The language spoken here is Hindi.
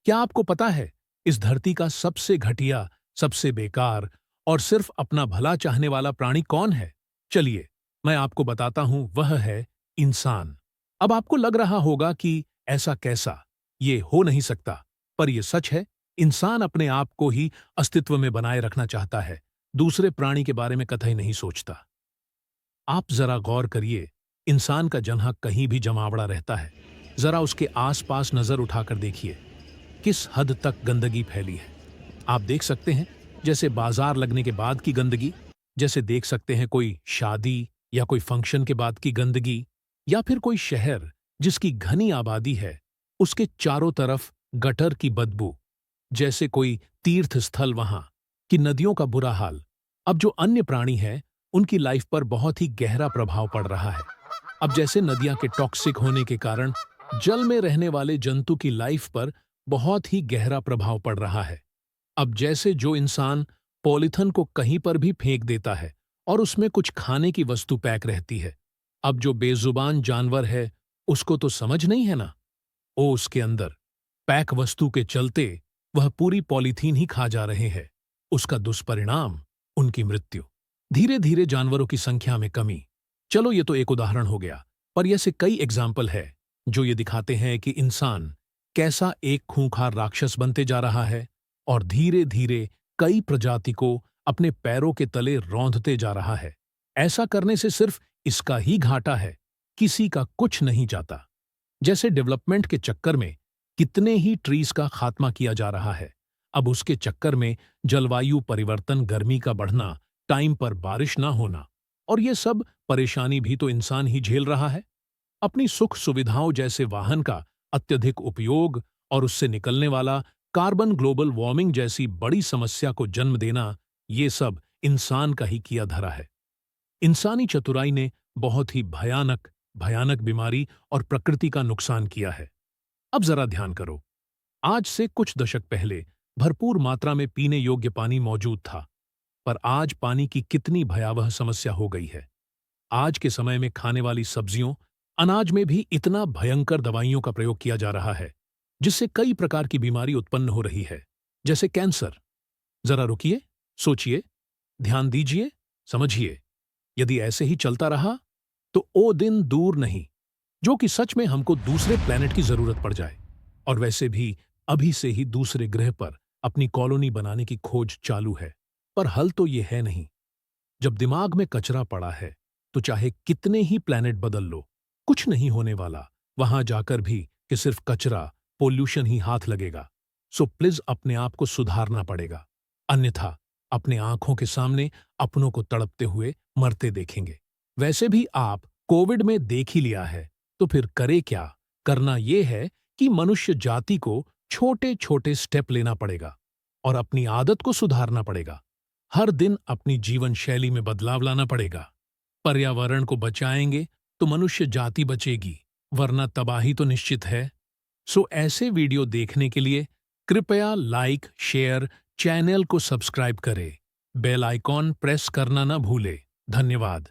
क्या आपको पता है इस धरती का सबसे घटिया, सबसे बेकार और सिर्फ अपना भला चाहने वाला प्राणी कौन है? चलिए, मैं आपको बताता हूं, वह है इंसान। अब आपको लग रहा होगा कि ऐसा कैसा? ये हो नहीं सकता, पर यह सच है। इंसान अपने आप को ही अस्तित्व में बनाए रखना चाहता है, दूसरे प्राणी के बारे में कतई नहीं सोचता। आप जरा गौर करिए, इंसान का जन्म कहीं भी जमावड़ा रहता है। जरा उसके आसपास नजर उठाकर देखिए, किस हद तक गंदगी फैली है। आप देख सकते हैं, जैसे बाजार लगने के बाद की गंदगी, जैसे देख सकते हैं कोई शादी या कोई फंक्शन के बाद की गंदगी, या फिर कोई शहर जिसकी घनी आबादी है, उसके चारों तरफ गटर की बदबू, जैसे कोई तीर्थ स्थल वहां कि नदियों का बुरा हाल। अब जो अन्य प्राणी हैं, उनकी लाइफ पर बहुत ही गहरा प्रभाव पड़ रहा है। अब जैसे नदियां के टॉक्सिक होने के कारण जल में रहने वाले जंतु की लाइफ पर बहुत ही गहरा प्रभाव पड़ रहा है। अब जैसे जो इंसान पॉलीथिन को कहीं पर भी फेंक देता है और उसमें कुछ खाने की वस्तु पैक रहती है, अब जो बेजुबान जानवर है, उसको तो समझ नहीं है ना, ओ उसके अंदर पैक वस्तु के चलते वह पूरी पॉलीथीन ही खा जा रहे हैं। उसका दुष्परिणाम उनकी मृत्यु। धीरे धीरे जानवरों की संख्या में कमी। चलो, ये तो एक उदाहरण हो गया, पर ऐसे कई एग्जाम्पल है जो ये दिखाते हैं कि इंसान कैसा एक खूंखार राक्षस बनते जा रहा है और धीरे धीरे कई प्रजाति को अपने पैरों के तले रौंदते जा रहा है। ऐसा करने से सिर्फ इसका ही घाटा है, किसी का कुछ नहीं जाता। जैसे डेवलपमेंट के चक्कर में कितने ही ट्रीज का खात्मा किया जा रहा है, अब उसके चक्कर में जलवायु परिवर्तन, गर्मी का बढ़ना, टाइम पर बारिश ना होना, और ये सब परेशानी भी तो इंसान ही झेल रहा है। अपनी सुख सुविधाओं जैसे वाहन का अत्यधिक उपयोग और उससे निकलने वाला कार्बन, ग्लोबल वार्मिंग जैसी बड़ी समस्या को जन्म देना, ये सब इंसान का ही किया धरा है। इंसानी चतुराई ने बहुत ही भयानक भयानक बीमारी और प्रकृति का नुकसान किया है। अब जरा ध्यान करो, आज से कुछ दशक पहले भरपूर मात्रा में पीने योग्य पानी मौजूद था, पर आज पानी की कितनी भयावह समस्या हो गई है। आज के समय में खाने वाली सब्जियों, अनाज में भी इतना भयंकर दवाइयों का प्रयोग किया जा रहा है, जिससे कई प्रकार की बीमारी उत्पन्न हो रही है, जैसे कैंसर। जरा रुकिए, सोचिए, ध्यान दीजिए, समझिए। यदि ऐसे ही चलता रहा तो ओ दिन दूर नहीं जो कि सच में हमको दूसरे प्लेनेट की जरूरत पड़ जाए। और वैसे भी अभी से ही दूसरे ग्रह पर अपनी कॉलोनी बनाने की खोज चालू है, पर हल तो ये है नहीं। जब दिमाग में कचरा पड़ा है, तो चाहे कितने ही प्लेनेट बदल लो, कुछ नहीं होने वाला। वहां जाकर भी कि सिर्फ कचरा, पोल्यूशन ही हाथ लगेगा। सो प्लीज अपने आप को सुधारना पड़ेगा, अन्यथा अपने आंखों के सामने अपनों को तड़पते हुए मरते देखेंगे। वैसे भी आप कोविड में देख ही लिया है, तो फिर करे क्या? करना यह है कि मनुष्य जाति को छोटे छोटे स्टेप लेना पड़ेगा और अपनी आदत को सुधारना पड़ेगा। हर दिन अपनी जीवन शैली में बदलाव लाना पड़ेगा। पर्यावरण को बचाएंगे तो मनुष्य जाति बचेगी, वरना तबाही तो निश्चित है। सो ऐसे वीडियो देखने के लिए कृपया लाइक, शेयर, चैनल को सब्सक्राइब करें, बेल आइकॉन प्रेस करना ना भूले। धन्यवाद।